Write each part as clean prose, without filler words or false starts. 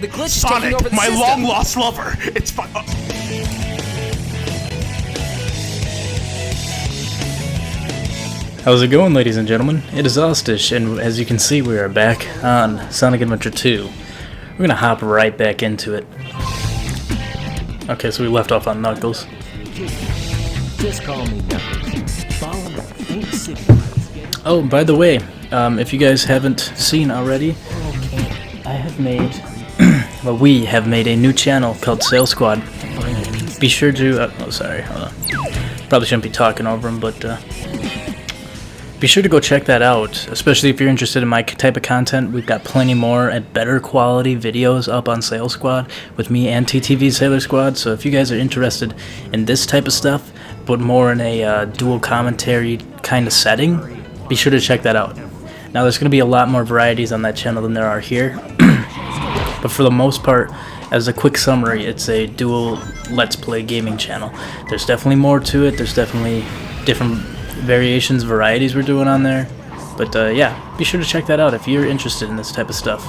The glitch is Sonic, taking over the my system. long-lost lover. It's fun. How's it going, ladies and gentlemen? It is Ostish, and as you can see, we are back on Sonic Adventure 2. We're gonna hop right back into it. Okay, so we left off on Knuckles. Just call me Knuckles. Follow the faint signal. Oh, by the way, if you guys haven't seen already, I have made, well, we have made a new channel called Sales Squad. Be sure to, oh, sorry, hold on. Probably shouldn't be talking over them, but, be sure to go check that out, especially if you're interested in my type of content. We've got plenty more and better quality videos up on Sales Squad with me and TTV Sailor Squad, so if you guys are interested in this type of stuff, but more in a dual commentary kind of setting, be sure to check that out. Now, there's going to be a lot more varieties on that channel than there are here, but for the most part, as a quick summary, it's a dual Let's Play gaming channel. There's definitely more to it, there's definitely different variations, varieties we're doing on there, but yeah, be sure to check that out if you're interested in this type of stuff.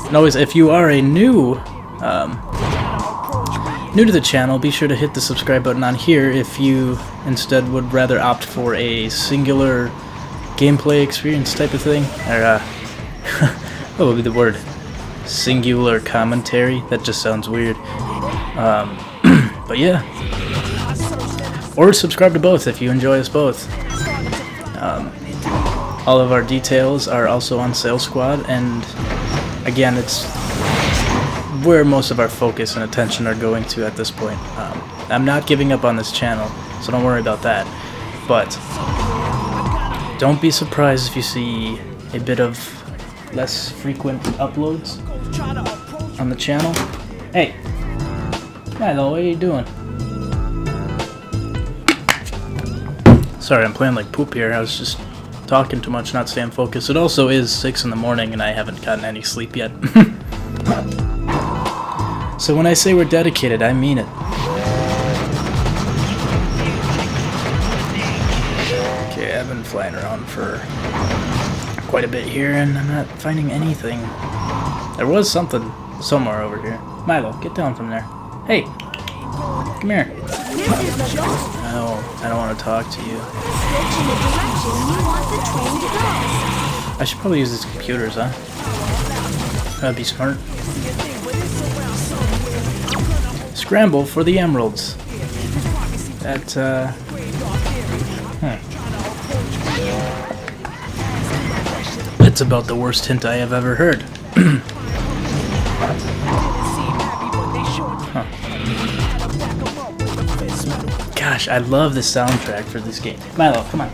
And always, if you are a new to the channel, be sure to hit the subscribe button on here if you instead would rather opt for a singular gameplay experience type of thing, or what would be the word? Singular commentary? That just sounds weird. But yeah. Or subscribe to both if you enjoy us both. All of our details are also on Sales Squad, and again, it's where most of our focus and attention are going to at this point. I'm not giving up on this channel, so don't worry about that. But don't be surprised if you see a bit of less frequent uploads on the channel. Hey, Milo, what are you doing? Sorry, I'm playing like poop here. I was just talking too much, not staying focused. It also is 6 in the morning and I haven't gotten any sleep yet. So when I say we're dedicated, I mean it. Okay, I've been flying around for quite a bit here and I'm not finding anything. There was something somewhere over here. Milo, get down from there. Hey, come here. I don't want to talk to you. I should probably use these computers, huh? That'd be smart. Scramble for the emeralds. That, It's about the worst hint I have ever heard. Gosh, I love the soundtrack for this game. Milo, come on.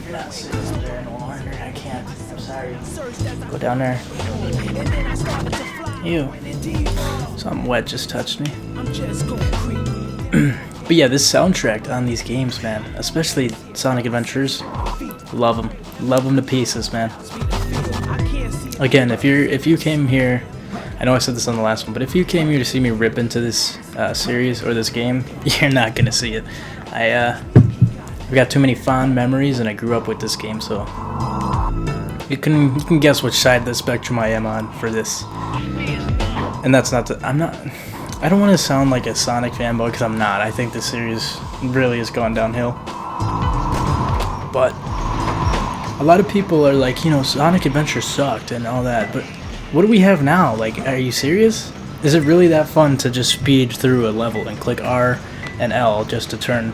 You're not sitting there no longer. I can't. I'm sorry. Go down there. Ew. Something wet just touched me. But yeah, this soundtrack on these games, man, especially Sonic Adventures, love them. Love them to pieces, man. Again, if you came here, I know I said this on the last one, but if you came here to see me rip into this series or this game, you're not gonna see it. I've got too many fond memories, and I grew up with this game, so you can guess which side of the spectrum I am on for this. And that's not I don't want to sound like a Sonic fanboy, because I'm not. I think the series really has gone downhill. But a lot of people are like, you know, Sonic Adventure sucked and all that, but what do we have now? Like, are you serious? Is it really that fun to just speed through a level and click R and L just to turn?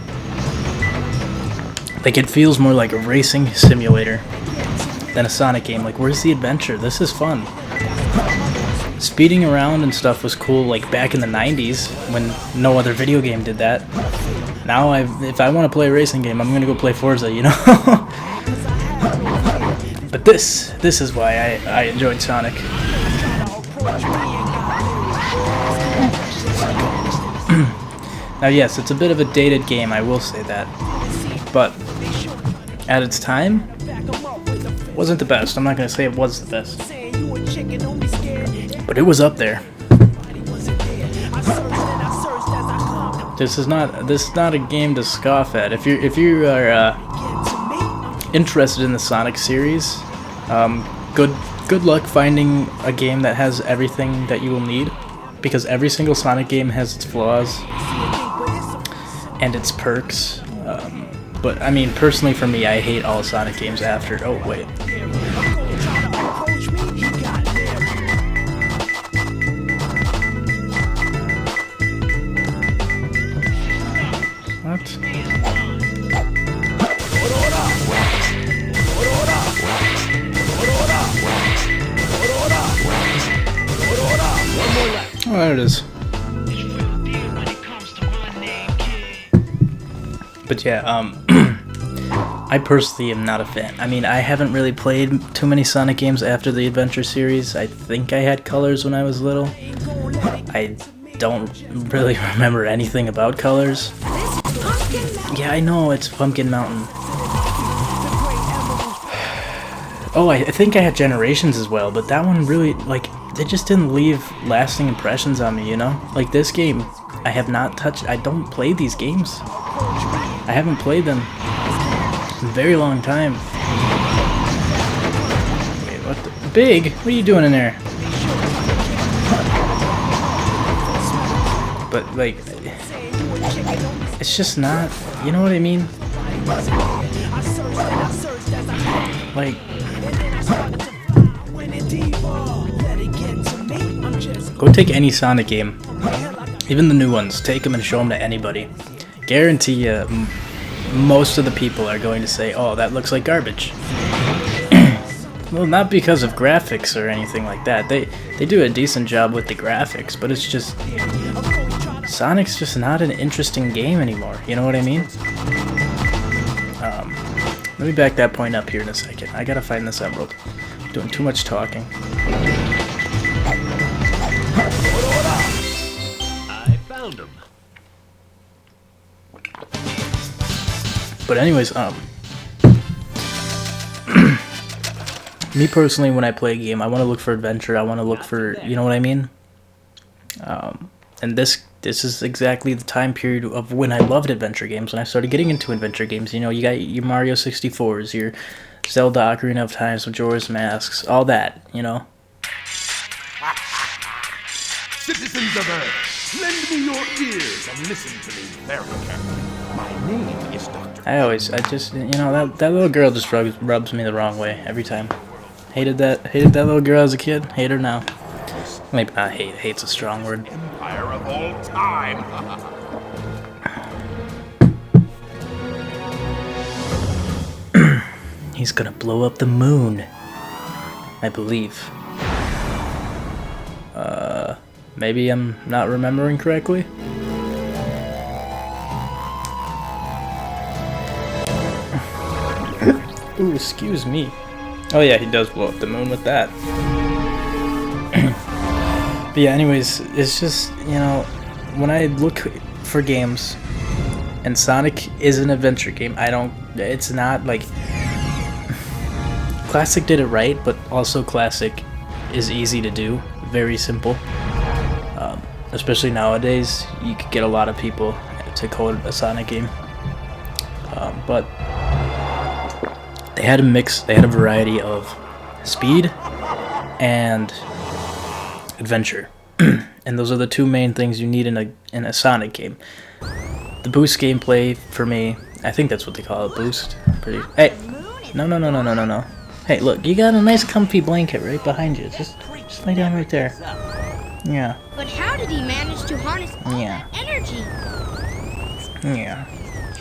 Like, it feels more like a racing simulator than a Sonic game. Like, where's the adventure? This is fun. Speeding around and stuff was cool, like, back in the 90s when no other video game did that. Now, if I want to play a racing game, I'm going to go play Forza, you know? But this is why I enjoyed Sonic. Now, yes, it's a bit of a dated game, I will say that. But at its time, wasn't the best. I'm not going to say it was the best. But it was up there. This is not a game to scoff at. If you are interested in the Sonic series, good good luck finding a game that has everything that you will need, because every single Sonic game has its flaws and its perks. But I mean, personally for me, I hate all Sonic games after. Oh wait. What? Oh, there it is. But yeah, I personally am not a fan. I mean, I haven't really played too many Sonic games after the Adventure series. I think I had Colors when I was little. I don't really remember anything about Colors. Yeah, I know, it's Pumpkin Mountain. Oh, I think I had Generations as well, but that one really, like, they just didn't leave lasting impressions on me, you know? Like, this game, I have not touched. I don't play these games. I haven't played them in a very long time. Wait, what the? Big? What are you doing in there? But, like, it's just not, you know what I mean? Like, go take any Sonic game, even the new ones, take them and show them to anybody. Guarantee you, most of the people are going to say, oh, that looks like garbage. Well, not because of graphics or anything like that. They do a decent job with the graphics, but it's just, Sonic's just not an interesting game anymore, you know what I mean? Let me back that point up here in a second. I gotta find this emerald. I'm doing too much talking. I found him. But anyways, me personally, when I play a game, I want to look for adventure. I want to look for, you know what I mean? And this is exactly the time period of when I loved adventure games. When I started getting into adventure games, you know, you got your Mario 64s, your Zelda Ocarina of Time, Majora's Masks, all that, you know. Citizens of Earth, lend me your ears and listen to me very carefully. My name is Dr. I just, you know, that little girl just rubs me the wrong way every time. Hated that little girl as a kid. Hate her now. Maybe not hate. Hate's a strong word. Empire of all time. He's gonna blow up the moon, I believe. Maybe I'm not remembering correctly. Ooh, excuse me. Oh yeah, he does blow up the moon with that. But yeah, anyways, it's just, you know, when I look for games, and Sonic is an adventure game, it's not like, Classic did it right, but also Classic is easy to do, very simple. Especially nowadays, you could get a lot of people to code a Sonic game. But they had a variety of speed and adventure. And those are the two main things you need in a Sonic game. The boost gameplay, for me, I think that's what they call it, boost. Hey, no. Hey, look, you got a nice comfy blanket right behind you. Just lay down right there. Yeah. But how did he manage to harness all Yeah. that energy? Yeah.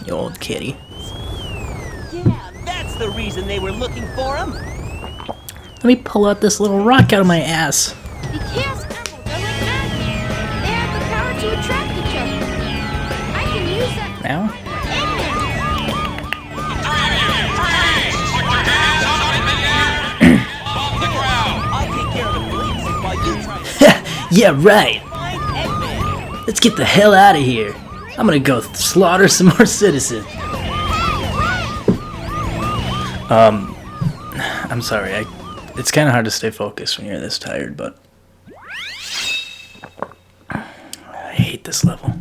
You old kitty. Yeah, that's the reason they were looking for him. Let me pull out this little rock out of my ass. The Chaos Emeralds are like magic. They have the power to attract each other. I can use that Now? I'll take care of the police while you try to Yeah, right. find Eggman. Let's get the hell out of here. I'm gonna go slaughter some more citizens. I'm sorry. It's kind of hard to stay focused when you're this tired, but I hate this level.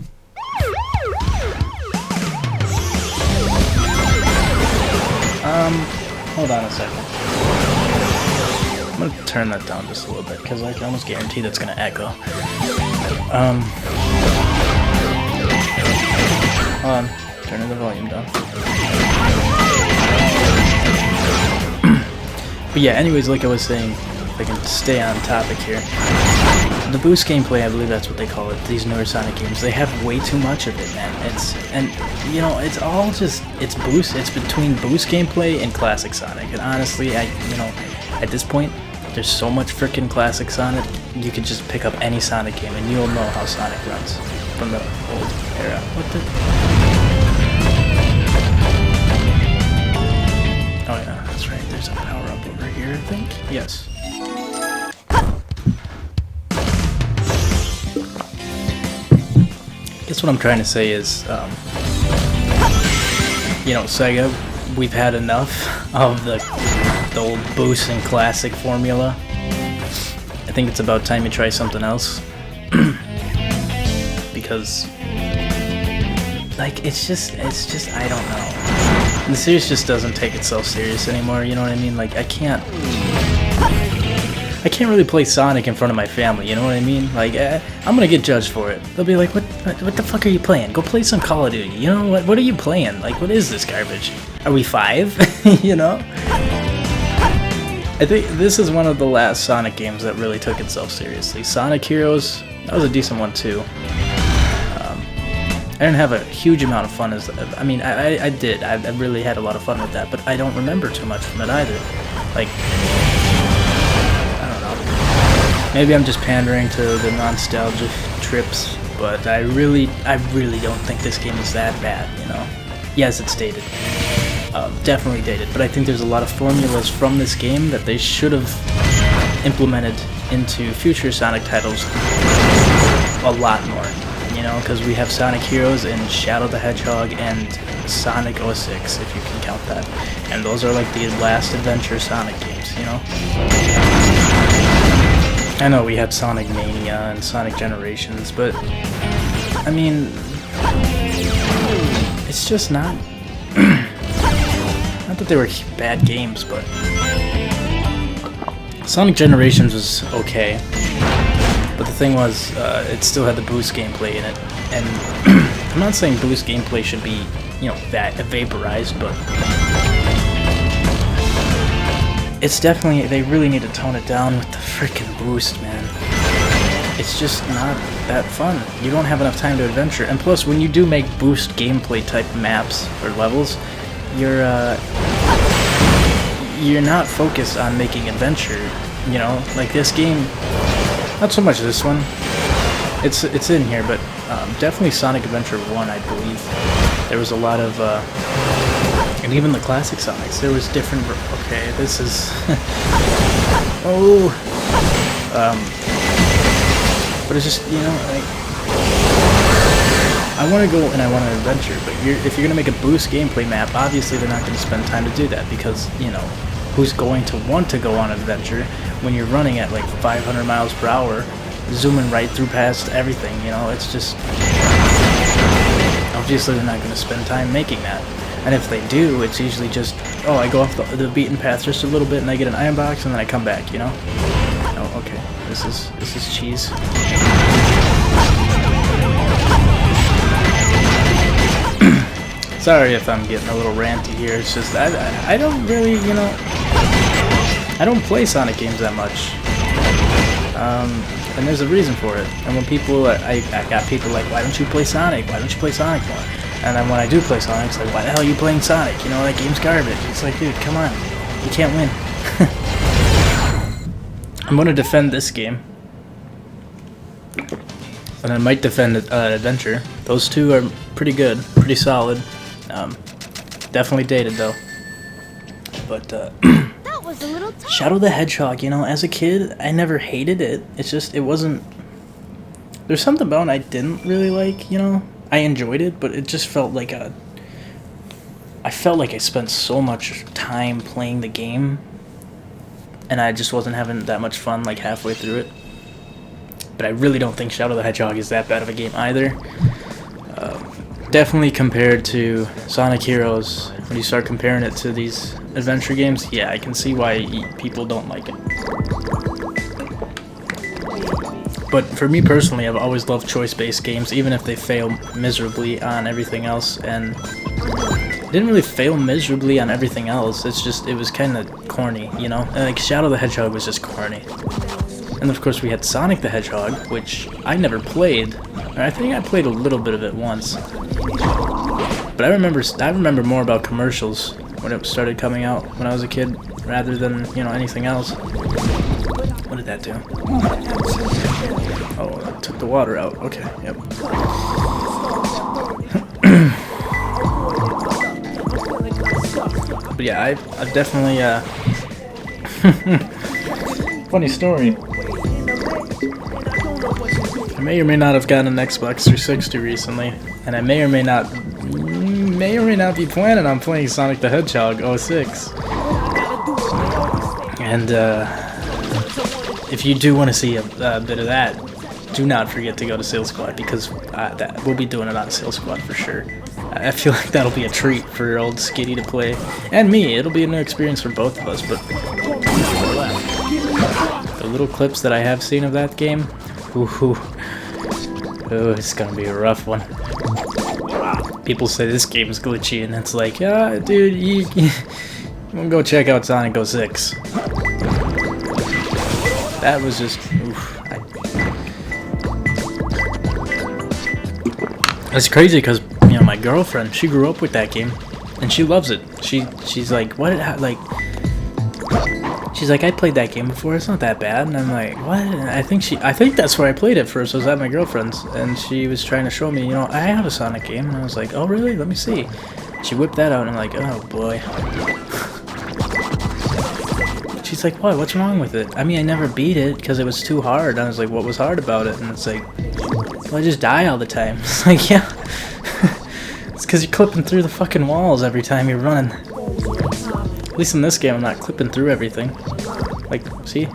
Hold on a second. I'm gonna turn that down just a little bit because I can almost guarantee that's gonna echo. Hold on, turning the volume down. But yeah, anyways, like I was saying, if I can stay on topic here. The boost gameplay, I believe that's what they call it, these newer Sonic games, they have way too much of it, man. You know, it's all just, it's between boost gameplay and classic Sonic. And honestly, at this point, there's so much freaking classic Sonic, you could just pick up any Sonic game and you'll know how Sonic runs from the old era. What the? Oh yeah, that's right, there's a power-up over here, I think? Yes. I guess what I'm trying to say is, you know, Sega, we've had enough of the old boost and classic formula. I think it's about time you try something else. Because, like, it's just, I don't know. The series just doesn't take itself serious anymore, you know what I mean? Like, I can't really play Sonic in front of my family, you know what I mean? Like, I'm gonna get judged for it. They'll be like, what the fuck are you playing? Go play some Call of Duty. You know, what are you playing? Like, what is this garbage? Are we 5? You know? I think this is one of the last Sonic games that really took itself seriously. Sonic Heroes, that was a decent one too. I didn't have a huge amount of fun I did. I really had a lot of fun with that, but I don't remember too much from it either. Like, maybe I'm just pandering to the nostalgia trips, but I really don't think this game is that bad, you know? Yes, it's dated. Definitely dated, but I think there's a lot of formulas from this game that they should have implemented into future Sonic titles a lot more, you know? Because we have Sonic Heroes and Shadow the Hedgehog and Sonic 06, if you can count that. And those are like the last adventure Sonic games, you know? I know we had Sonic Mania and Sonic Generations, but I mean, it's just not not that they were bad games, but Sonic Generations was okay, but the thing was, it still had the boost gameplay in it, and I'm not saying boost gameplay should be, you know, that vaporized, but it's definitely, they really need to tone it down with the freaking boost, man. It's just not that fun. You don't have enough time to adventure, and plus, when you do make boost gameplay type maps or levels, you're not focused on making adventure, you know? Like this game, not so much this one. It's in here, but definitely Sonic Adventure 1, I believe. There was a lot of, and even the classic Sonics, there was different, okay, this is, but it's just, you know, like, I want to go and I want to adventure, but if you're going to make a boost gameplay map, obviously they're not going to spend time to do that, because, you know, who's going to want to go on an adventure when you're running at like 500 miles per hour, zooming right through past everything, you know? It's just, obviously they're not going to spend time making that. And if they do, it's usually just, oh, I go off the beaten path just a little bit and I get an iron box and then I come back, you know? Oh, okay, this is cheese. Sorry if I'm getting a little ranty here, it's just, I don't really, you know, I don't play Sonic games that much, and there's a reason for it. And when people, I got people like, why don't you play Sonic? Why don't you play Sonic more? And then when I do play Sonic, it's like, why the hell are you playing Sonic? You know, that game's garbage. It's like, dude, come on, you can't win. I'm gonna defend this game, and I might defend Adventure. Those two are pretty good, pretty solid. Definitely dated though. But That was a little tough. Shadow the Hedgehog, you know, as a kid, I never hated it. It's just, it wasn't, there's something about it I didn't really like, you know. I enjoyed it, but it just felt like I felt like I spent so much time playing the game, and I just wasn't having that much fun like halfway through it. But I really don't think Shadow the Hedgehog is that bad of a game either. Definitely compared to Sonic Heroes, when you start comparing it to these adventure games, yeah, I can see why people don't like it. But for me personally, I've always loved choice-based games, even if they fail miserably on everything else, and it didn't really fail miserably on everything else, it's just, it was kind of corny, you know? And like, Shadow the Hedgehog was just corny. And of course we had Sonic the Hedgehog, which I never played, or I think I played a little bit of it once. But I remember more about commercials when it started coming out when I was a kid, rather than, you know, anything else. What did that do? Oh, it took the water out. Okay, yep. But yeah, I've definitely, funny story. I may or may not have gotten an Xbox 360 recently, and I may or may not be planning on playing Sonic the Hedgehog 06. And, if you do want to see a bit of that, do not forget to go to Sales Squad, because we'll be doing it on Sales Squad for sure. I feel like that'll be a treat for old Skitty to play, and me. It'll be a new experience for both of us, but the little clips that I have seen of that game, ooh, it's gonna be a rough one. People say this game is glitchy, and it's like, dude, you wanna go check out Sonic 06. That was just, oof. It's crazy because, you know, my girlfriend, she grew up with that game, and she loves it. She's like, she's like, I played that game before, it's not that bad. And I'm like, what? And I think that's where I played it first, was at my girlfriend's, and she was trying to show me, you know, I have a Sonic game, and I was like, oh really? Let me see. She whipped that out, and I'm like, oh boy. She's like, what? What's wrong with it? I mean, I never beat it because it was too hard. And I was like, what was hard about it? And it's like, well, I just die all the time. It's like, yeah. It's because you're clipping through the fucking walls every time you're running. At least in this game, I'm not clipping through everything. Like, see?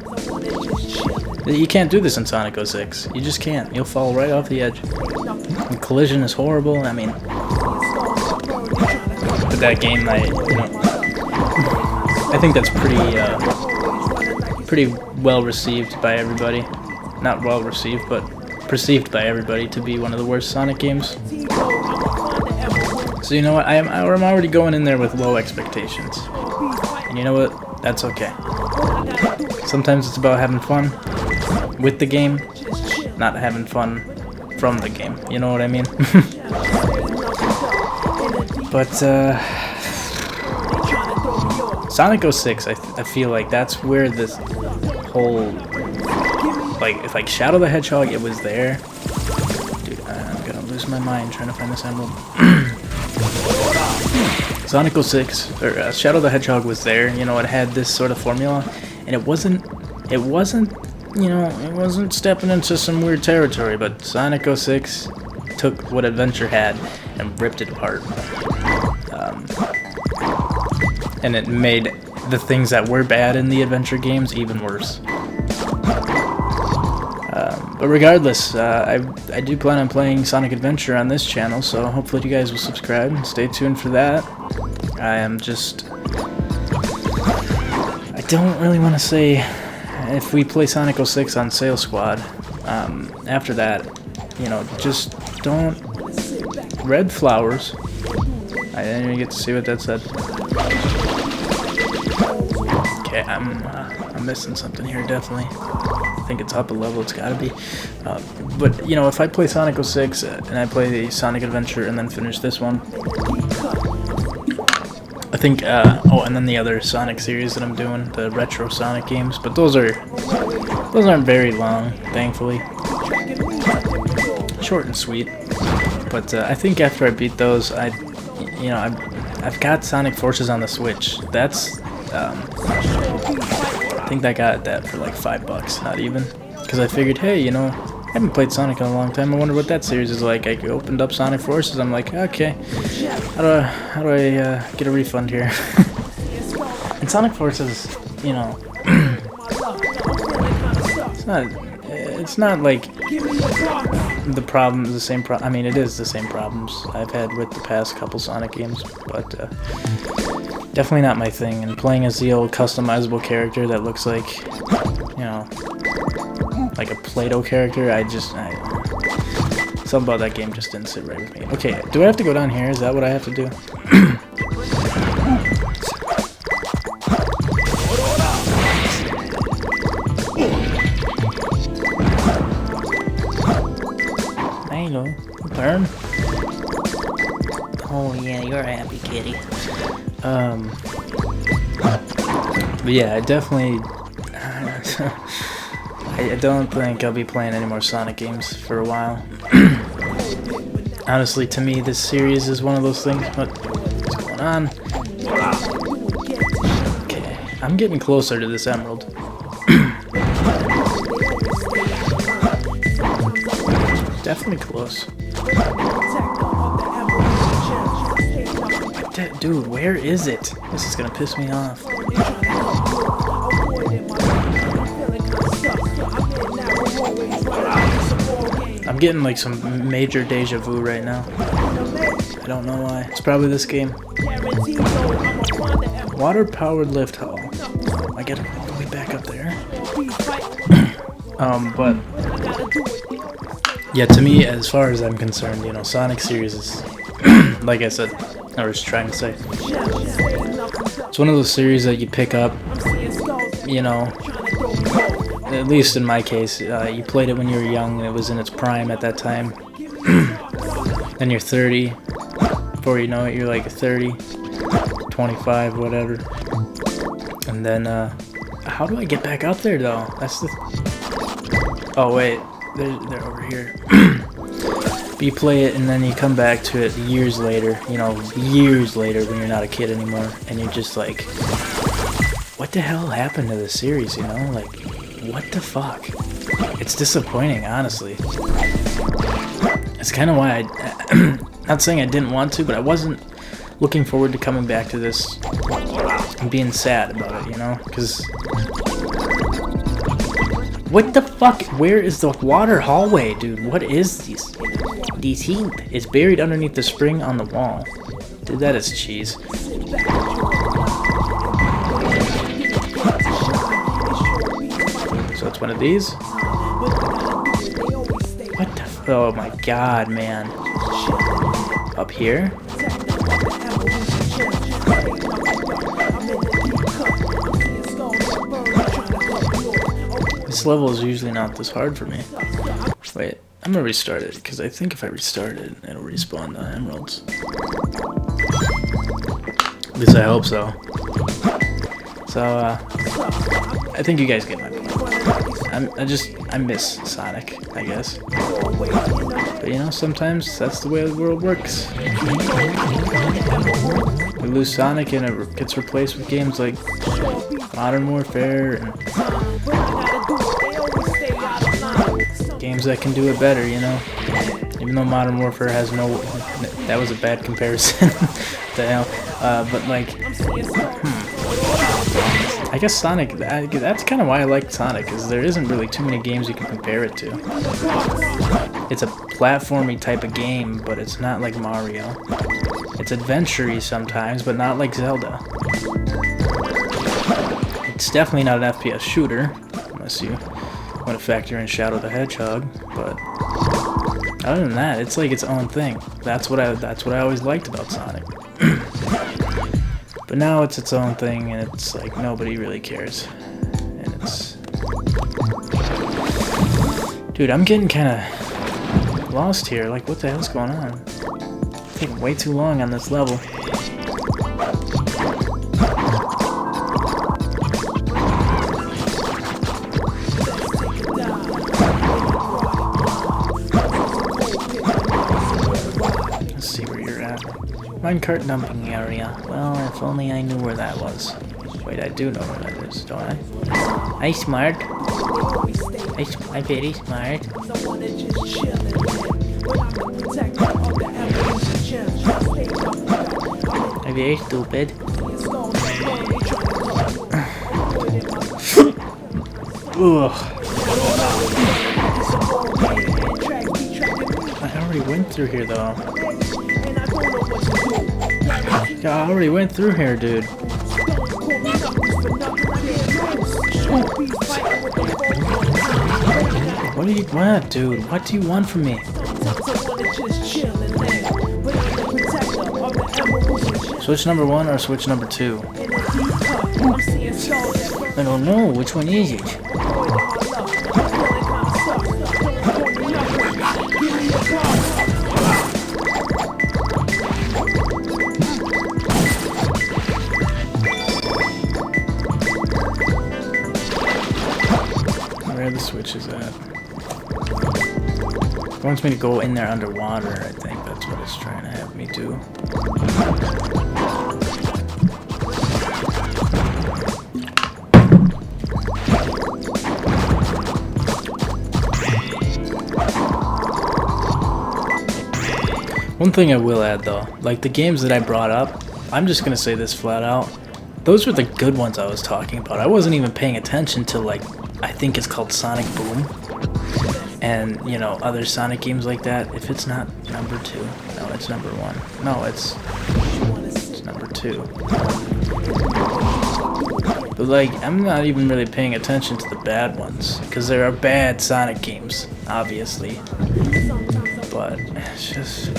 You can't do this in Sonic 06. You just can't. You'll fall right off the edge. And collision is horrible. I mean, with that game, I think that's pretty well received by everybody. Not well received, but perceived by everybody to be one of the worst Sonic games. So you know what? I'm already going in there with low expectations. And you know what? That's okay. Sometimes it's about having fun with the game, not having fun from the game. You know what I mean? But, Sonic 06, I feel like that's where this whole, like Shadow the Hedgehog, it was there. Dude, I'm gonna lose my mind trying to find this emblem. Sonic 06, or Shadow the Hedgehog was there, you know, it had this sort of formula, and it wasn't, you know, it wasn't stepping into some weird territory, but Sonic 06 took what Adventure had and ripped it apart. And it made the things that were bad in the adventure games even worse. But regardless, I do plan on playing Sonic Adventure on this channel, so hopefully you guys will subscribe and stay tuned for that. I don't really want to say if we play Sonic 06 on Sales Squad. After that, you know, just don't... Red flowers. I didn't even get to see what that said. Okay, I'm missing something here, definitely. I think it's up a level, it's gotta be. But, you know, if I play Sonic 06 and I play the Sonic Adventure and then finish this one, I think, oh, and then the other Sonic series that I'm doing, the retro Sonic games, but those aren't very long, thankfully. Short and sweet. But I think after I beat those, I've got Sonic Forces on the Switch. That's, I think I got that for like $5, not even. Because I figured, hey, you know, I haven't played Sonic in a long time. I wonder what that series is like. I opened up Sonic Forces. I'm like, okay, how do I get a refund here? And Sonic Forces, you know, it's not like the problem, the same problem. I mean, it is the same problems I've had with the past couple Sonic games, but definitely not my thing. And playing as the old customizable character that looks like, you know, like a Play-Doh character, something about that game just didn't sit right with me. Okay, do I have to go down here? Is that what I have to do? Hello, burn. Oh yeah, you're a happy kitty. But yeah, I definitely. I don't think I'll be playing any more Sonic games for a while. Honestly, to me, this series is one of those things. What's going on? Okay, I'm getting closer to this emerald. Definitely close. Dude, where is it? This is gonna piss me off. I'm getting like some major deja vu right now. I don't know why. It's probably this game. Water-powered lift hall. I get all the way back up there. But yeah, to me, as far as I'm concerned, you know, Sonic series is, like I said, I was trying to say, it's one of those series that you pick up, you know, at least in my case, you played it when you were young and it was in its prime at that time. Then you're 30, before you know it, you're like 30, 25, whatever. And then, how do I get back up there though? That's the... Oh wait, they're over here. But you play it and then you come back to it years later, you know, years later when you're not a kid anymore, and you're just like, what the hell happened to this series, you know? Like, what the fuck? It's disappointing, honestly. It's kind of why not saying I didn't want to, but I wasn't looking forward to coming back to this and being sad about it, you know? Because... What the fuck? Where is the water hallway, dude? What is this? This heap is buried underneath the spring on the wall. Dude, that is cheese. So it's one of these? What the f- Oh my god, man. Up here? This level is usually not this hard for me. Wait, I'm gonna restart it, because I think if I restart it, it'll respawn the emeralds. At least I hope so. So, I think you guys get my point. I miss Sonic, I guess. But you know, sometimes that's the way the world works. We lose Sonic and it gets replaced with games like Modern Warfare and games that can do it better, you know? Even though Modern Warfare has no... That was a bad comparison. The hell? But like... I guess Sonic... That's kind of why I like Sonic, because there isn't really too many games you can compare it to. It's a platformy type of game, but it's not like Mario. It's adventure-y sometimes, but not like Zelda. It's definitely not an FPS shooter, unless you want to factor in Shadow the Hedgehog, but other than that, it's like its own thing. That's what I always liked about Sonic. But now it's its own thing, and it's like nobody really cares. And it's... Dude, I'm getting kind of lost here. Like, what the hell's going on? It's taking way too long on this level. Minecart dumping area. Well, if only I knew where that was. Wait, I do know where that is, don't I? I'm smart. I'm very smart. I'm very stupid. Ugh. already went through here, though. Yeah, I already went through here, dude. What do you want, dude? What do you want from me? Switch number 1 or switch number 2? I don't know. Which one is it? Where are the switches at? It wants me to go in there underwater, I think that's what it's trying to have me do. One thing I will add though, like the games that I brought up, I'm just gonna say this flat out, those were the good ones I was talking about. I wasn't even paying attention to, like, I think it's called Sonic Boom. And, you know, other Sonic games like that. If it's not number 2, no, it's number 1. No, it's number 2. But, like, I'm not even really paying attention to the bad ones. Because there are bad Sonic games, obviously. But, it's just...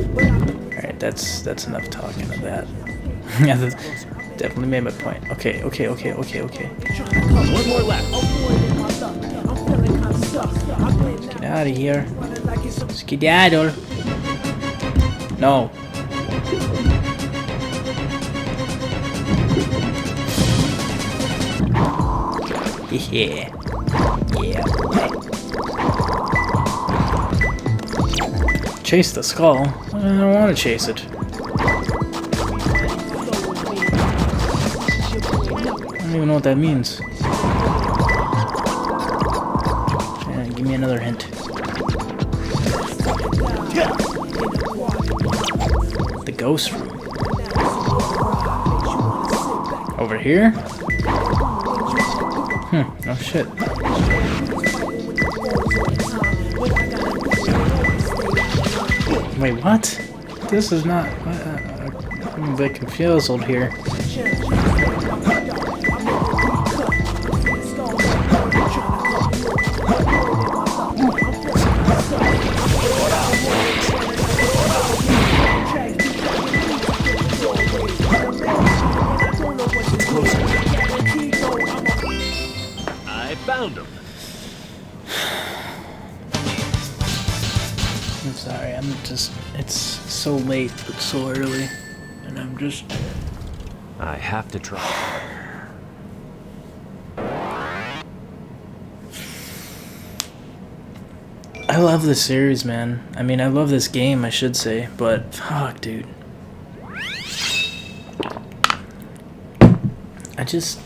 Alright, that's enough talking of that. Definitely made my point. Okay. One more left. Get out of here. Skedaddle. No. Yeah. Yeah. Chase the skull? I don't want to chase it. I don't even know what that means. Yeah, give me another hint. The ghost room. Over here? Oh shit. Wait, what? This is not... I'm a bit confused here. I found him. I'm sorry, I'm just... It's so late, but so early. And I'm just... I have to try. I love this series, man. I mean, I love this game, I should say. But, fuck, dude. I just...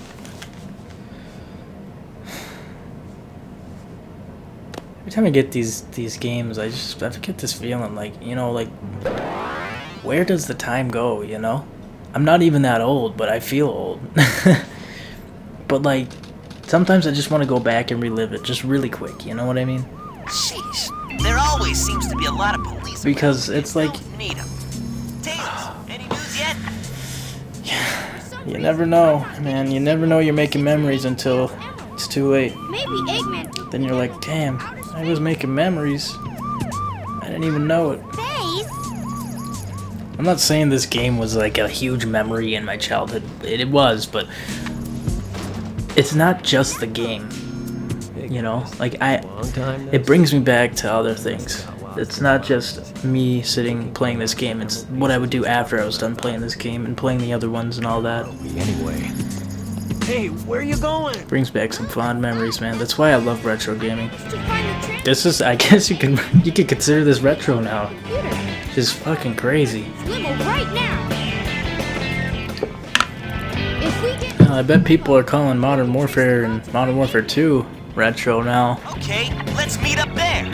Every time I get these games, I get this feeling like, you know, like, where does the time go, you know? I'm not even that old, but I feel old. But, like, sometimes I just want to go back and relive it just really quick, you know what I mean? Sheesh. There always seems to be a lot of police. Because it's like... Need 'em. Tails, any news yet? You never know, man. You never know you're making memories until it's too late. Maybe Eggman. Then you're like, damn, I was making memories. I didn't even know it. Face. I'm not saying this game was like a huge memory in my childhood. It was, but it's not just the game. You know, like it brings me back to other things. It's not just me sitting playing this game. It's what I would do after I was done playing this game and playing the other ones and all that. Anyway. Hey, where you going? Brings back some fond memories, man. That's why I love retro gaming. To find the trans This is, I guess you could consider this retro now. computer. Just fucking crazy. Limo right now. If we get I bet people are calling Modern Warfare and Modern Warfare 2 retro now. Okay, let's meet up there.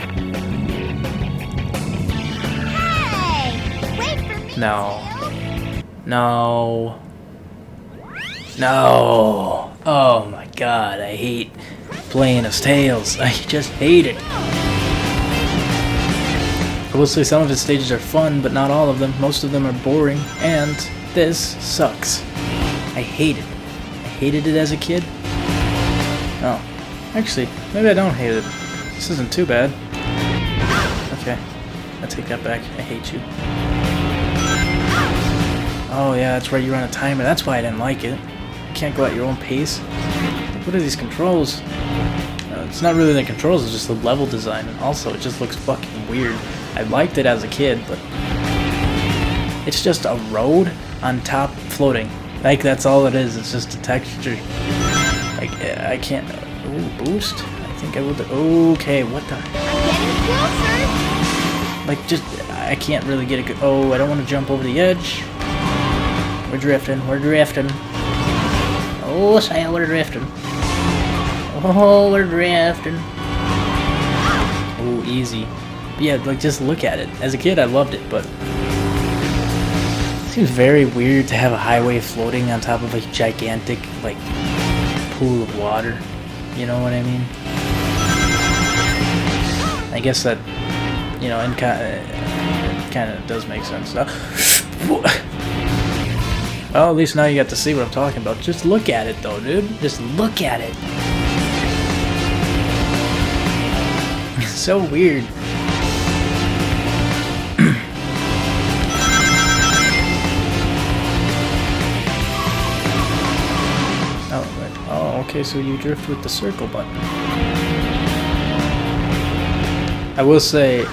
Hey! Wait for me. No. No. No. Oh my god, I hate playing as Tails. I just hate it. I will say some of its stages are fun, but not all of them. Most of them are boring, and this sucks. I hate it. I hated it as a kid. Oh, actually, maybe I don't hate it. This isn't too bad. Okay, I take that back. I hate you. Oh yeah, that's right, you run a timer. That's why I didn't like it. You can't go at your own pace. What are these controls? It's not really the controls, it's just the level design, and also it just looks fucking weird. I liked it as a kid, but it's just a road on top floating. Like, that's all it is. It's just a texture. Like, I can't... Ooh, boost? I think I will do... Okay, what the... I'm getting closer. Like, just... I can't really get a good... Oh, I don't want to jump over the edge. We're drifting. We're drifting. Oh, say we're drifting. Oh, we're drifting. Oh, easy. But yeah, like, just look at it. As a kid, I loved it, but... It seems very weird to have a highway floating on top of a gigantic, like, pool of water. You know what I mean? I guess that, you know, it kind of does make sense. Well, at least now you got to see what I'm talking about. Just look at it, though, dude. Just look at it. It's so weird. Oh, okay, so you drift with the circle button. I will say,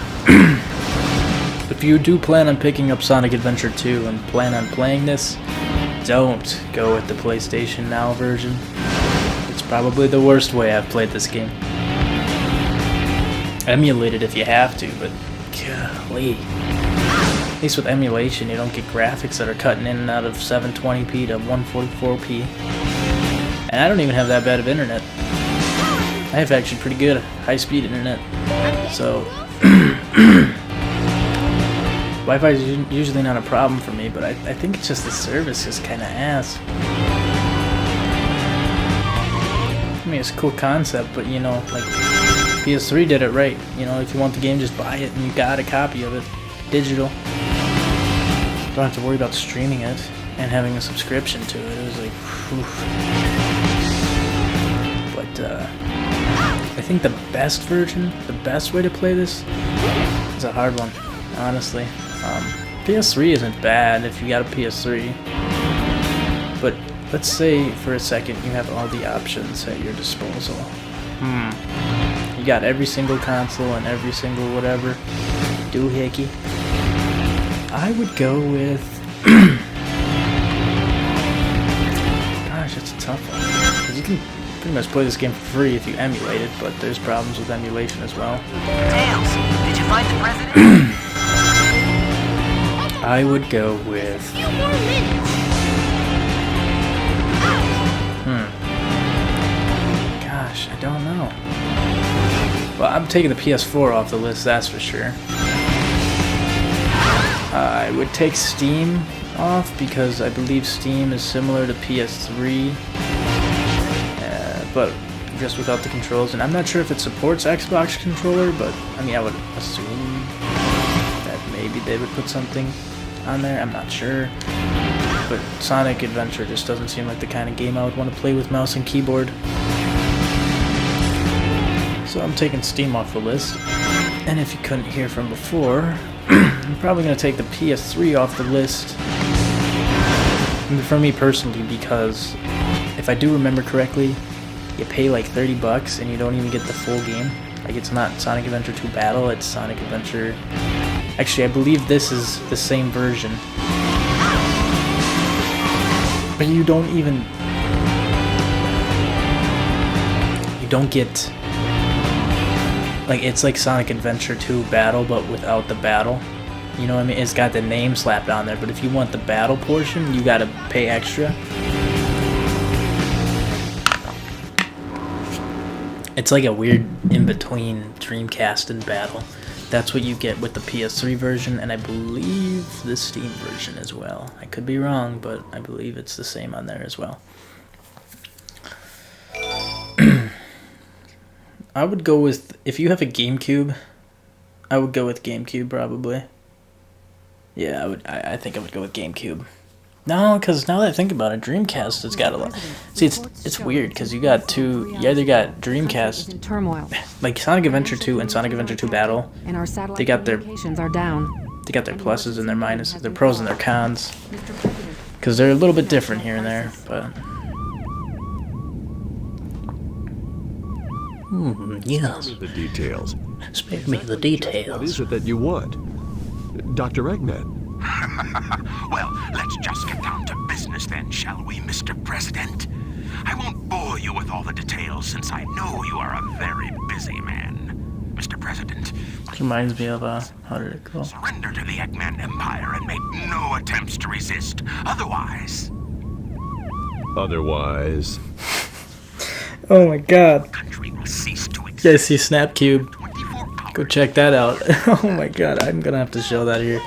if you do plan on picking up Sonic Adventure 2 and plan on playing this, don't go with the PlayStation Now version. It's probably the worst way I've played this game. Emulate it if you have to, but golly. At least with emulation, you don't get graphics that are cutting in and out of 720p to 144p. And I don't even have that bad of internet. I have actually pretty good high-speed internet. So, Wi-Fi is usually not a problem for me, but I think it's just the service is kind of ass. I mean, it's a cool concept, but you know, like, PS3 did it right. You know, if you want the game, just buy it and you got a copy of it. Digital. Don't have to worry about streaming it and having a subscription to it. It was like, whew. But I think the best version, the best way to play this is a hard one, honestly. PS3 isn't bad if you got a PS3, but let's say for a second you have all the options at your disposal. You got every single console and every single whatever doohickey. I would go with... Gosh, it's a tough one. 'Cause you can pretty much play this game for free if you emulate it, but there's problems with emulation as well. Tails, did you find the president? I would go with... A few more minutes. Gosh, I don't know. Well, I'm taking the PS4 off the list, that's for sure. I would take Steam off because I believe Steam is similar to PS3, but just without the controls. And I'm not sure if it supports Xbox controller, but I mean, I would assume that maybe they would put something on there. I'm not sure. But Sonic Adventure just doesn't seem like the kind of game I would want to play with mouse and keyboard. So I'm taking Steam off the list. And if you couldn't hear from before, I'm probably going to take the PS3 off the list. For me personally, because if I do remember correctly, you pay like $30 and you don't even get the full game. Like, it's not Sonic Adventure 2 Battle, it's Sonic Adventure... Actually, I believe this is the same version. But you don't even... You don't get... Like, it's like Sonic Adventure 2 Battle, but without the battle. You know what I mean? It's got the name slapped on there, but if you want the battle portion, you gotta pay extra. It's like a weird in-between Dreamcast and Battle. That's what you get with the PS3 version, and I believe the Steam version as well. I could be wrong, but I believe it's the same on there as well. I would go with, if you have a GameCube, I would go with GameCube probably. Yeah, I think I would go with GameCube. No, because now that I think about it, Dreamcast has got a lot. See, it's weird because you got two. You either got Dreamcast, in turmoil, like Sonic Adventure 2 and Sonic Adventure 2 Battle. and our satellite They got their- communications are down. They got their pluses and their minuses, their pros and their cons, Mr. President, because they're a little bit different here and there. But Yes. The details. Spare me the What details. is it that you want? Dr. Eggman. Well, let's just get down to business then, shall we, Mr. President? I won't bore you with all the details since I know you are a very busy man. Mr. President, it reminds me of how did it go? surrender to the Eggman Empire and make no attempts to resist. Otherwise, Otherwise, Oh my God! the country will cease to exist. You guys see Snapcube? 24 Go hours. check that out. Oh my God! I'm gonna have to show that here,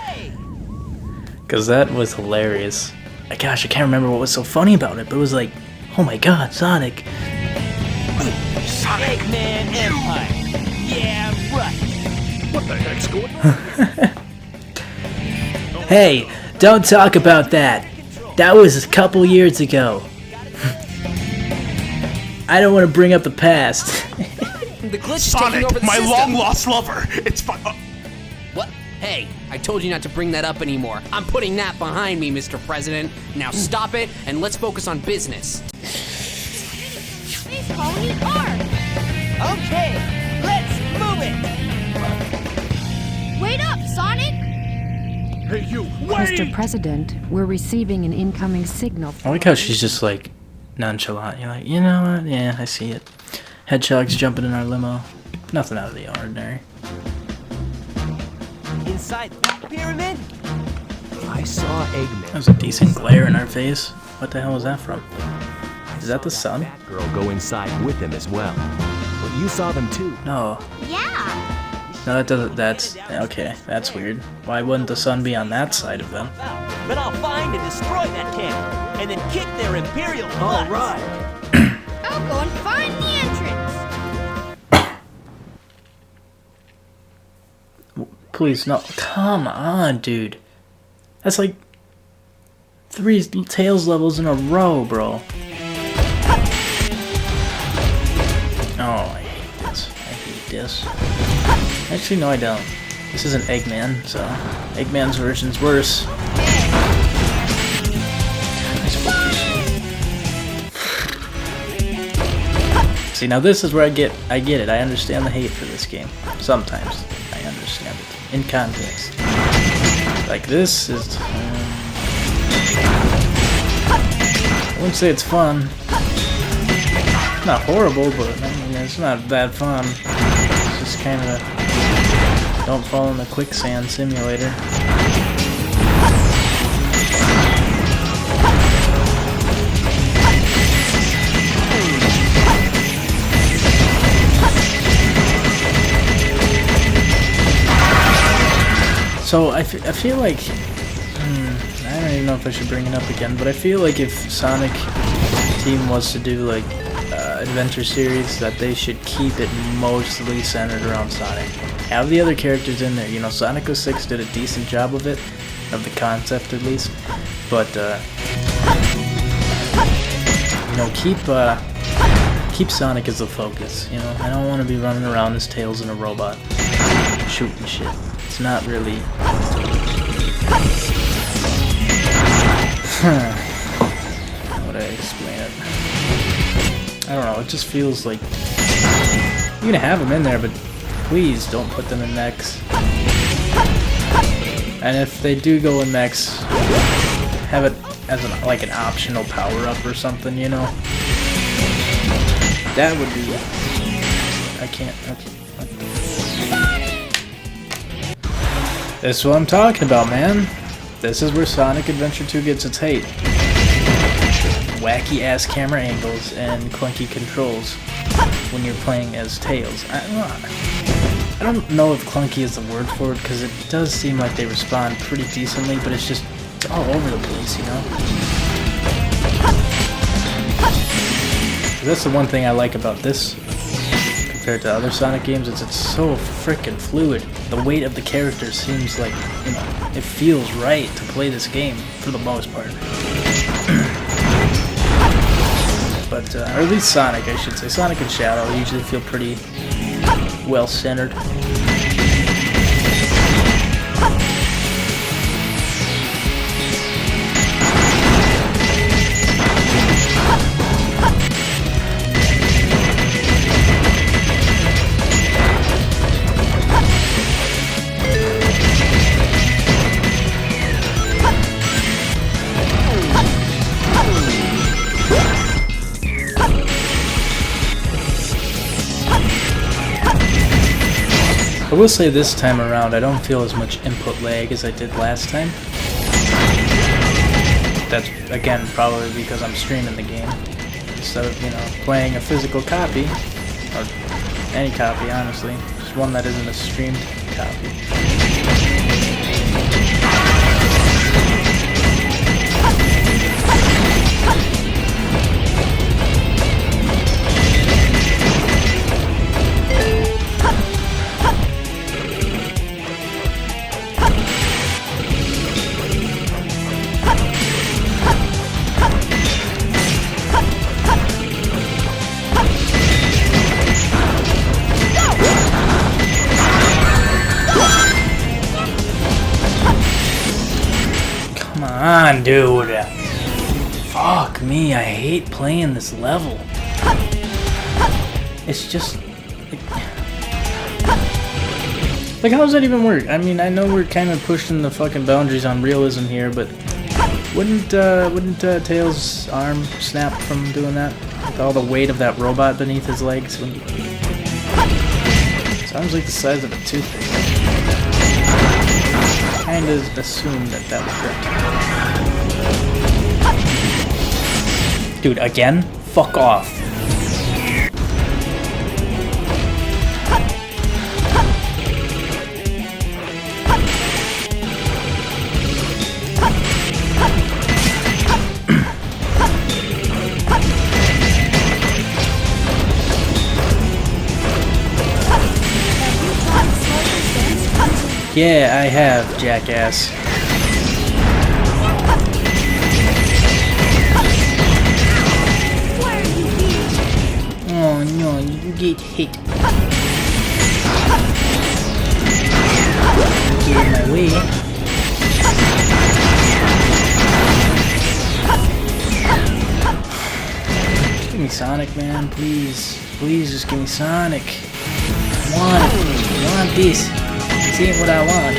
cause that was hilarious. Gosh, I can't remember what was so funny about it, but it was like, oh my God, Sonic! Sonic, Eggman Empire. Yeah, right. what the heck's going on? Hey, don't talk about that. That was a couple years ago. I don't want to bring up the past. The glitch is taking over Sonic, the my system. long-lost lover. It's fun. What? Hey, I told you not to bring that up anymore. I'm putting that behind me, Mr. President. Now stop it and let's focus on business. Space Colony R. Okay, let's move it. Wait up, Sonic! Hey, you. Mr. President, we're receiving an incoming signal. I like how she's just like nonchalant. You're like, you know what? Yeah, I see it. Hedgehog's jumping in our limo. Nothing out of the ordinary. Inside that pyramid, I saw That Eggman. was a decent glare in our face. What the hell was that from? Is that the sun? Girl go inside with him as well. But you saw them too. No. Yeah! No, that doesn't. That's okay. That's weird. Why wouldn't the sun be on that side of them? But I'll find and destroy that camp, and then kick their imperial butts. All right. I'll go and find the entrance! Please, no. Come on, dude. That's like 3 Tails levels in a row, bro. Oh, I hate this. I hate this. Actually, no, I don't. This isn't Eggman, so Eggman's version's worse. See, now this is where I get it. I understand the hate for this game. Sometimes I understand it in context. Like this is. I wouldn't say it's fun. Not horrible, but I mean it's not that fun. It's just kind of don't fall in the quicksand simulator. So I feel like I don't even know if I should bring it up again, but I feel like if Sonic Team was to do like adventure series, that they should keep it mostly centered around Sonic. Have the other characters in there. You know, Sonic 06 did a decent job of it, of the concept at least, but you know, keep Sonic as the focus. You know, I don't want to be running around as Tails and a robot shooting shit. It's not really. How would I explain it? I don't know. It just feels like you can have them in there, but please don't put them in mechs. And if they do go in mechs, have it as like an optional power-up or something. You know, that would be. I can't. Okay. This is what I'm talking about, man. This is where Sonic Adventure 2 gets its hate. Wacky ass camera angles and clunky controls when you're playing as Tails. I don't know if clunky is the word for it, because it does seem like they respond pretty decently, but it's just it's all over the place, you know? That's the one thing I like about this compared to other Sonic games is it's so freaking fluid. The weight of the character seems like, you know, it feels right to play this game for the most part. But, or at least Sonic, I should say. Sonic and Shadow usually feel pretty well-centered. I will say this time around, I don't feel as much input lag as I did last time. That's, again, probably because I'm streaming the game instead of, you know, playing a physical copy, or any copy, honestly. Just one that isn't a streamed copy. Come on, dude. Fuck me, I hate playing this level. It's just... Like, how does that even work? I mean, I know we're kind of pushing the fucking boundaries on realism here, but wouldn't Tails' arm snap from doing that? With all the weight of that robot beneath his legs? Sounds like the size of a toothpick. Kind of assumed that that was correct. Dude, again? Fuck off. Yeah, I have, jackass. Oh no, you get hit. Get in my way. Just give me Sonic, man, please. Please just give me Sonic. I want this. See what I want.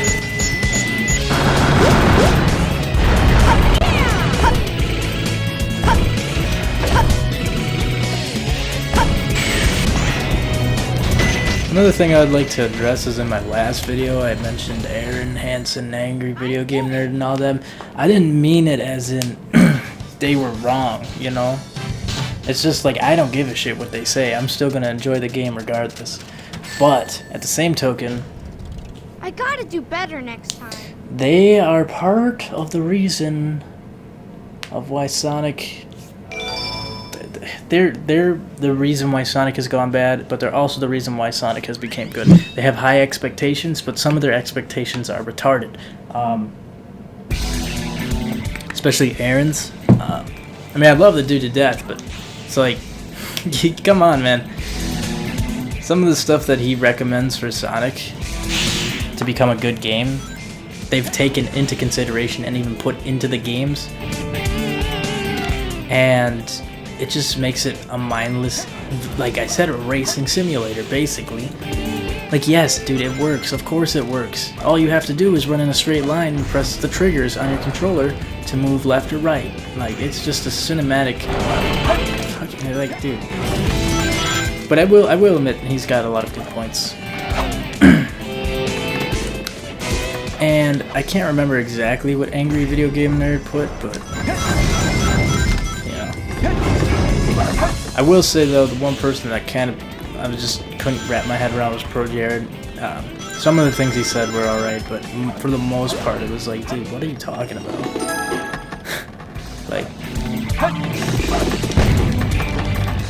Another thing I'd like to address is in my last video I mentioned Aaron Hansen, Angry Video Game Nerd, and all them. I didn't mean it as in they were wrong, you know? It's just like I don't give a shit what they say. I'm still gonna enjoy the game regardless. But at the same token, I gotta do better next time. they are part of the reason of why Sonic... They're the reason why Sonic has gone bad, but they're also the reason why Sonic has become good. They have high expectations, but some of their expectations are retarded. Especially Aaron's. I mean, I love the dude to death, but it's like, come on, man. Some of the stuff that he recommends for Sonic to become a good game, they've taken into consideration and even put into the games. And it just makes it a mindless, like I said, a racing simulator, basically. Like, yes, dude, it works. Of course it works. All you have to do is run in a straight line and press the triggers on your controller to move left or right. Like, it's just a cinematic... Fucking, like, dude. But I will admit, he's got a lot of good points. And I can't remember exactly what Angry Video Game Nerd put, but... I will say though, the one person that I just couldn't wrap my head around was Pro Jared. Some of the things he said were alright, but for the most part it was like, dude, what are you talking about? Like,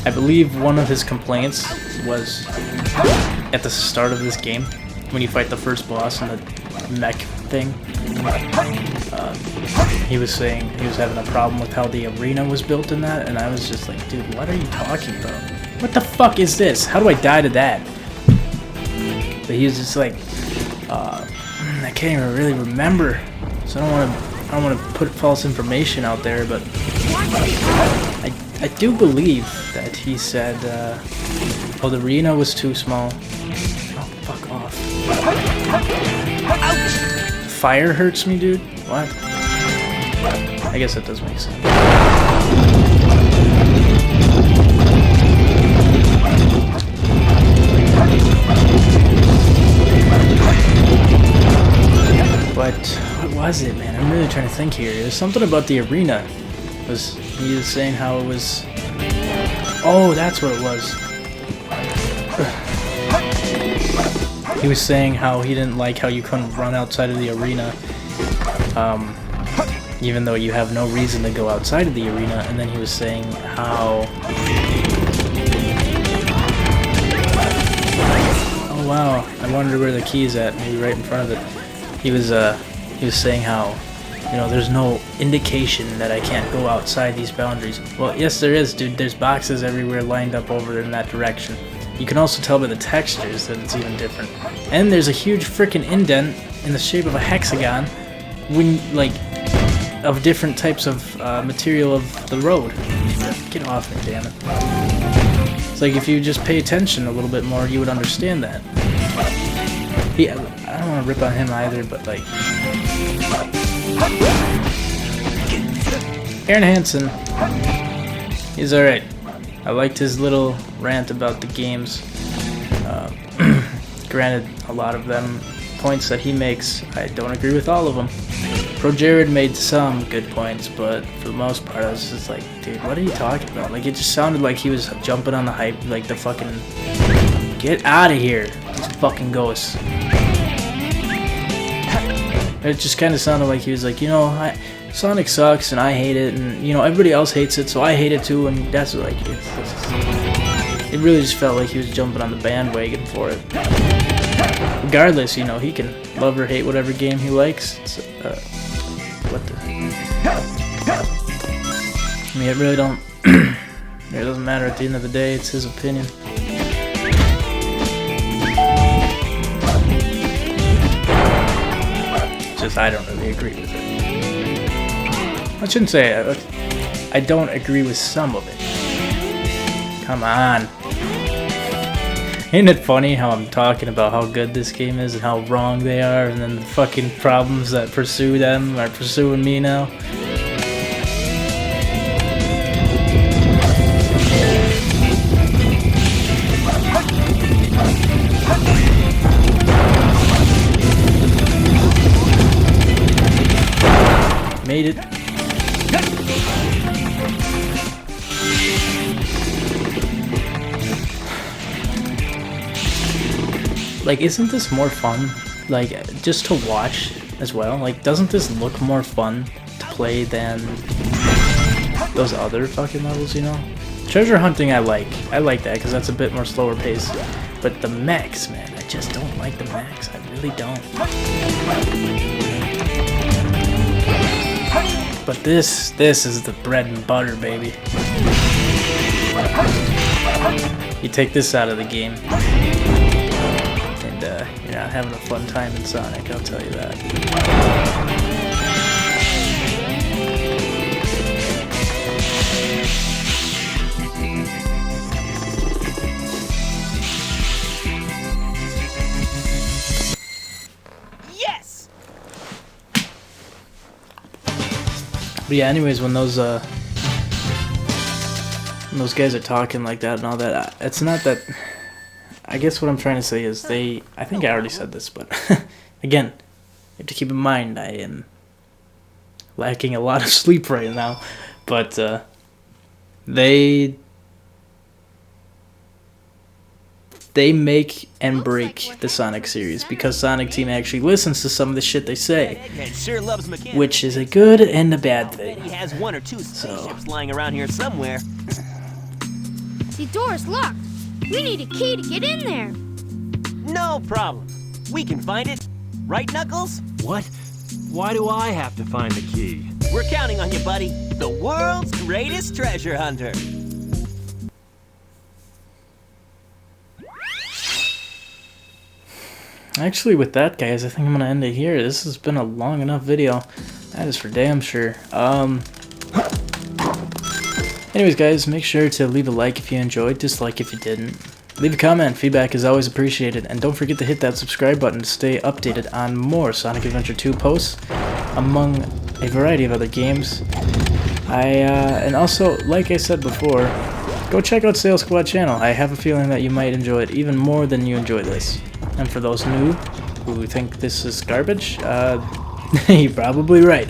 I believe one of his complaints was at the start of this game, when you fight the first boss in the mech thing, he was saying he was having a problem with how the arena was built in that, and I was just like, dude, what are you talking about? What the fuck is this? How do I die to that? But he was just like, I can't even really remember, so I don't want to put false information out there, but I do believe that he said, oh, the arena was too small. Oh, fuck off. Fire hurts me, dude? What? I guess that does make sense. What was it, man? I'm really trying to think here. There's something about the arena. He was saying how it was... Oh, that's what it was. He was saying how he didn't like how you couldn't run outside of the arena, even though you have no reason to go outside of the arena. And then he was saying how... Oh wow, I wonder where the key's at. Maybe right in front of it. He was saying how, you know, there's no indication that I can't go outside these boundaries. Well, yes there is, dude. There's boxes everywhere lined up over in that direction. You can also tell by the textures that it's even different. And there's a huge freaking indent in the shape of a hexagon, when, like, of different types of material of the road. Get off me, damn it. It's like if you just pay attention a little bit more, you would understand that. Yeah, I don't want to rip on him either, but like... Aaron Hansen, he's alright. I liked his little rant about the games. Granted, a lot of them points that he makes, I don't agree with all of them. Pro Jared made some good points, but for the most part I was just like, dude, what are you talking about? Like, it just sounded like he was jumping on the hype, like the fucking... Get out of here, these fucking ghosts. It just kind of sounded like he was like, you know, Sonic sucks and I hate it, and you know everybody else hates it, so I hate it too, and that's like it really just felt like he was jumping on the bandwagon for it. Regardless, you know, he can love or hate whatever game he likes. It's, what the? I mean, it really don't. It doesn't matter at the end of the day. It's his opinion. Just I don't really agree with it. I shouldn't say I don't agree with some of it. Come on. Ain't it funny how I'm talking about how good this game is and how wrong they are, and then the fucking problems that pursue them are pursuing me now? Made it. Like, isn't this more fun? Like, just to watch as well? Like, doesn't this look more fun to play than those other fucking levels, you know? Treasure hunting I like that because that's a bit more slower pace. But the mechs, man, I just don't like the mechs. I really don't. But this is the bread and butter, baby. You take this out of the game, and you're not having a fun time in Sonic, I'll tell you that. But yeah, anyways, when those guys are talking like that and all that, it's not that. I guess what I'm trying to say is I think I already said this, but again, you have to keep in mind I am lacking a lot of sleep right now, but they make and break the Sonic series because Sonic Team actually listens to some of the shit they say, which is a good and a bad thing. He has one or two spaceships lying around here somewhere. The door's locked. We need a key to get in there. No problem. We can find it. Right, Knuckles? What? Why do I have to find the key? We're counting on you, buddy. The world's greatest treasure hunter. Actually, with that, guys, I think I'm gonna end it here. This has been a long enough video. That is for damn sure. Anyways, guys, make sure to leave a like if you enjoyed, dislike if you didn't. Leave a comment. Feedback is always appreciated. And don't forget to hit that subscribe button to stay updated on more Sonic Adventure 2 posts, among a variety of other games. And also, like I said before, go check out Sales Squad channel. I have a feeling that you might enjoy it even more than you enjoy this. And for those new who think this is garbage, you're probably right.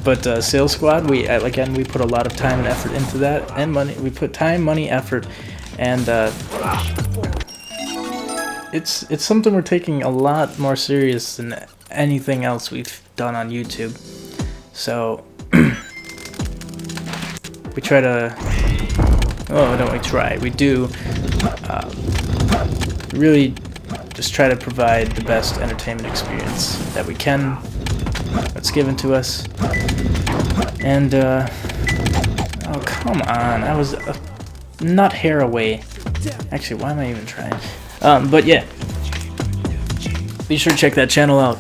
But Sales Squad, we put a lot of time and effort into that, and money. We put time, money, effort, and it's something we're taking a lot more serious than anything else we've done on YouTube. So we try to. Oh, don't we try? We do really just try to provide the best entertainment experience that we can. That's given to us. And oh, come on, I was a nut hair away. Actually, why am I even trying? But yeah, be sure to check that channel out,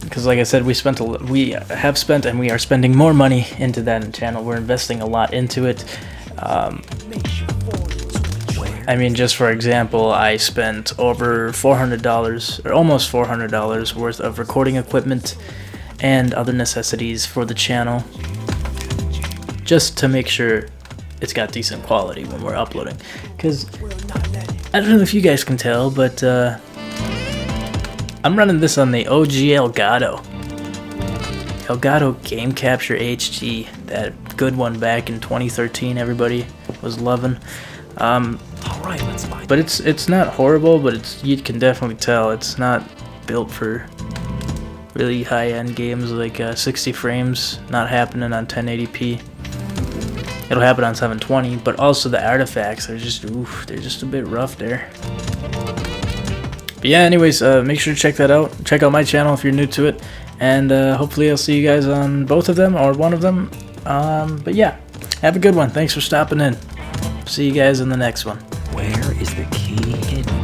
because like I said, we have spent and we are spending more money into that channel. We're investing a lot into it. I mean, just for example, I spent over $400 or almost $400 worth of recording equipment and other necessities for the channel, just to make sure it's got decent quality when we're uploading. Because I don't know if you guys can tell, but I'm running this on the OG Elgato Game Capture HD, that good one back in 2013 everybody was loving. Alright, let's find But it's not horrible, but you can definitely tell it's not built for really high-end games like 60 frames, not happening on 1080p. It'll happen on 720, but also the artifacts are just, oof, they're just a bit rough there. But yeah, anyways, make sure to check that out. Check out my channel if you're new to it, and hopefully I'll see you guys on both of them, or one of them. But yeah, have a good one. Thanks for stopping in. See you guys in the next one. Where is the key hidden?